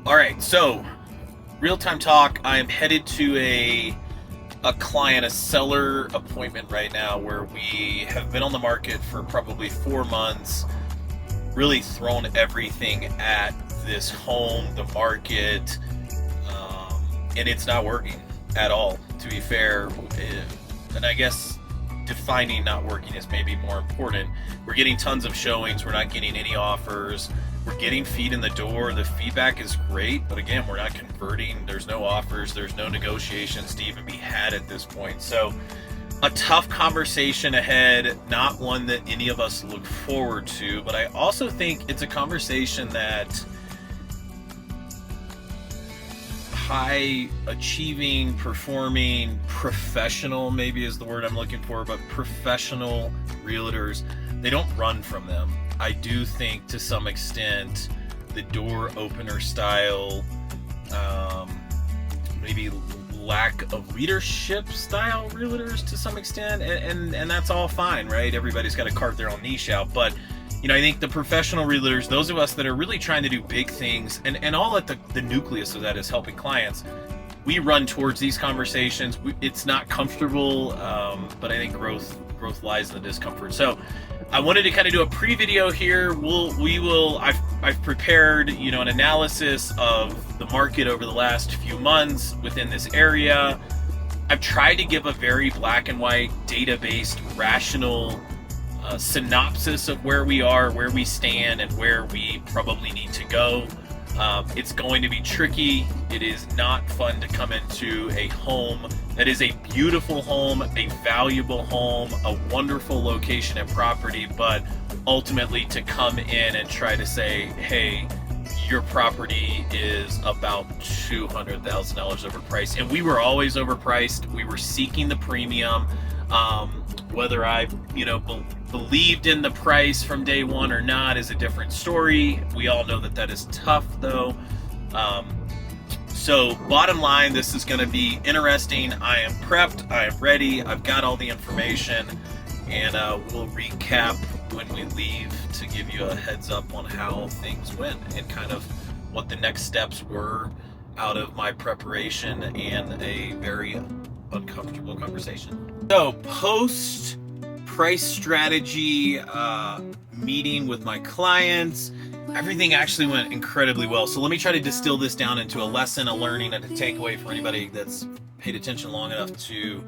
All right, so real-time talk. I am headed to a seller appointment right now where we have been on the market for probably 4 months, really thrown everything at this home, the market, and it's not working at all, to be fair. And I guess defining not working is maybe more important. We're getting tons of showings. We're not getting any offers. We're getting feet in the door. The feedback is great, but again, we're not converting. There's no offers. There's no negotiations to even be had at this point. So a tough conversation ahead, not one that any of us look forward to, but I also think it's a conversation that high achieving, performing, professional maybe is the word I'm looking for, but professional realtors, they don't run from them. I do think to some extent the door opener style, maybe lack of leadership style realtors to some extent, and that's all fine, right? Everybody's got to carve their own niche out, but I think the professional realtors, those of us that are really trying to do big things, and all at the nucleus of that is helping clients, we run towards these conversations. It's not comfortable, but I think growth lies in the discomfort. So I wanted to kind of do a pre-video here. I've prepared, an analysis of the market over the last few months within this area. I've tried to give a very black and white, data-based, rational synopsis of where we are, where we stand, and where we probably need to go. It's going to be tricky. It is not fun to come into a home that is a beautiful home, a valuable home, a wonderful location and property, but ultimately to come in and try to say, hey, your property is about $200,000 overpriced. And we were always overpriced. We were seeking the premium. Whether I, believed in the price from day one or not is a different story. We all know that is tough, though. So bottom line, this is going to be interesting. I am prepped. I am ready. I've got all the information, and we'll recap when we leave to give you a heads up on how things went and kind of what the next steps were out of my preparation and a very uncomfortable conversation. So post price strategy meeting with my clients, everything actually went incredibly well. So let me try to distill this down into a lesson, a learning, and a takeaway for anybody that's paid attention long enough to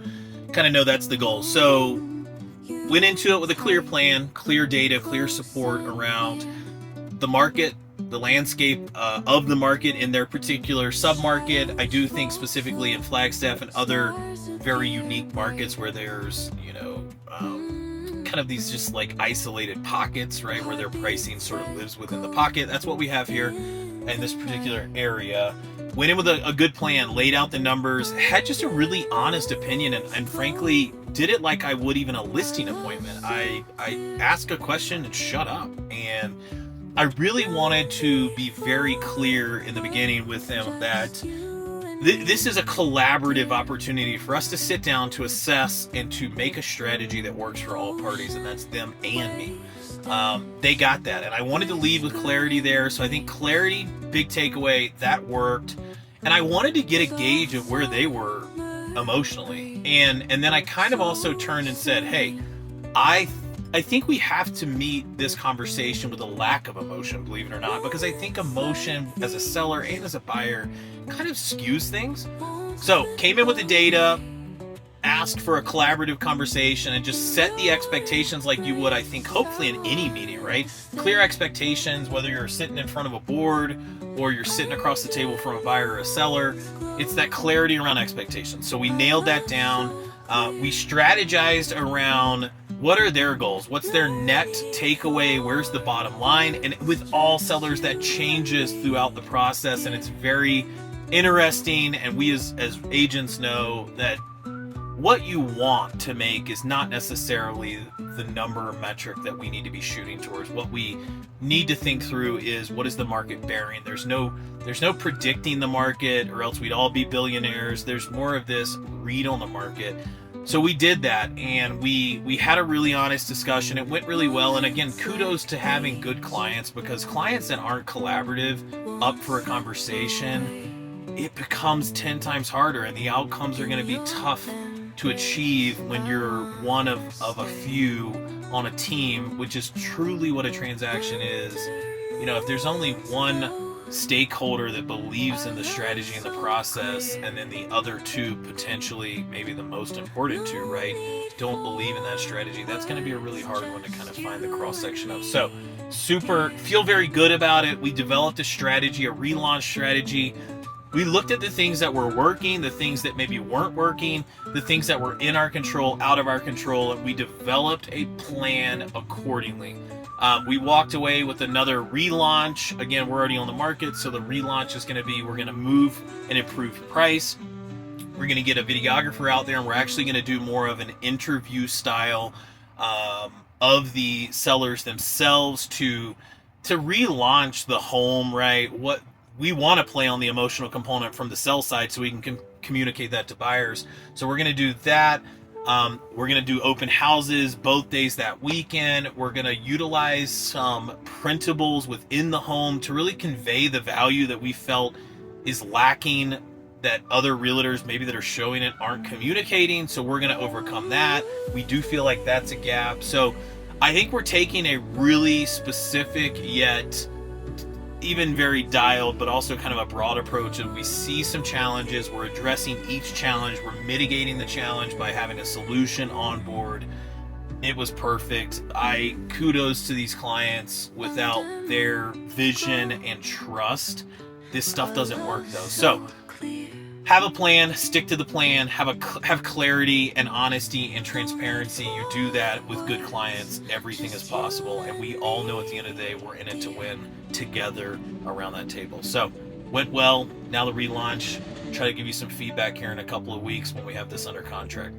kind of know that's the goal. So went into it with a clear plan, clear data, clear support around the market, the landscape of the market in their particular sub-market. I do think specifically in Flagstaff and other very unique markets where there's, kind of these just like isolated pockets, right, where their pricing sort of lives within the pocket. That's what we have here in this particular area. Went in with a good plan, laid out the numbers, had just a really honest opinion, and frankly, did it like I would even a listing appointment. I ask a question and shut up. And I really wanted to be very clear in the beginning with them that this is a collaborative opportunity for us to sit down, to assess, and to make a strategy that works for all parties, and that's them and me. They got that, and I wanted to lead with clarity there. So I think clarity, big takeaway, that worked. And I wanted to get a gauge of where they were emotionally. And then I kind of also turned and said, hey, I think we have to meet this conversation with a lack of emotion, believe it or not, because I think emotion as a seller and as a buyer kind of skews things. So came in with the data, asked for a collaborative conversation, and just set the expectations like you would, I think, hopefully in any meeting, right? Clear expectations, whether you're sitting in front of a board or you're sitting across the table from a buyer or a seller. It's that clarity around expectations. So we nailed that down. We strategized around what are their goals? What's their net takeaway? Where's the bottom line? And with all sellers, that changes throughout the process, and it's very interesting. And we as agents know that what you want to make is not necessarily the number or metric that we need to be shooting towards. What we need to think through is, what is the market bearing? There's no predicting the market, or else we'd all be billionaires. There's more of this read on the market. So we did that, and we had a really honest discussion. It went really well, and again, kudos to having good clients, because clients that aren't collaborative, up for a conversation, it becomes 10 times harder, and the outcomes are going to be tough to achieve when you're one of a few on a team, which is truly what a transaction is. You know, if there's only one stakeholder that believes in the strategy and the process, and then the other two, potentially maybe the most important two, right, don't believe in that strategy, that's going to be a really hard one to kind of find the cross section of. So feel very good about it. We developed a strategy, a relaunch strategy. We looked at the things that were working, the things that maybe weren't working, the things that were in our control, out of our control, and we developed a plan accordingly. We walked away with another relaunch. Again, we're already on the market, so the relaunch is going to be, we're going to move and improve price. We're going to get a videographer out there, and we're actually going to do more of an interview style of the sellers themselves to relaunch the home, right? What we want to play on the emotional component from the sell side, so we can communicate that to buyers. So we're going to do that. We're going to do open houses both days that weekend. We're going to utilize some printables within the home to really convey the value that we felt is lacking, that other realtors maybe that are showing it aren't communicating. So we're going to overcome that. We do feel like that's a gap. So I think we're taking a really specific, yet even very dialed, but also kind of a broad approach. And we see some challenges, we're addressing each challenge, we're mitigating the challenge by having a solution on board. It was perfect. I kudos to these clients. Without their vision and trust, this stuff doesn't work though. So have a plan, stick to the plan, have clarity and honesty and transparency. You do that with good clients, everything is possible. And we all know at the end of the day, we're in it to win together around that table. So went well. Now the relaunch. Try to give you some feedback here in a couple of weeks when we have this under contract.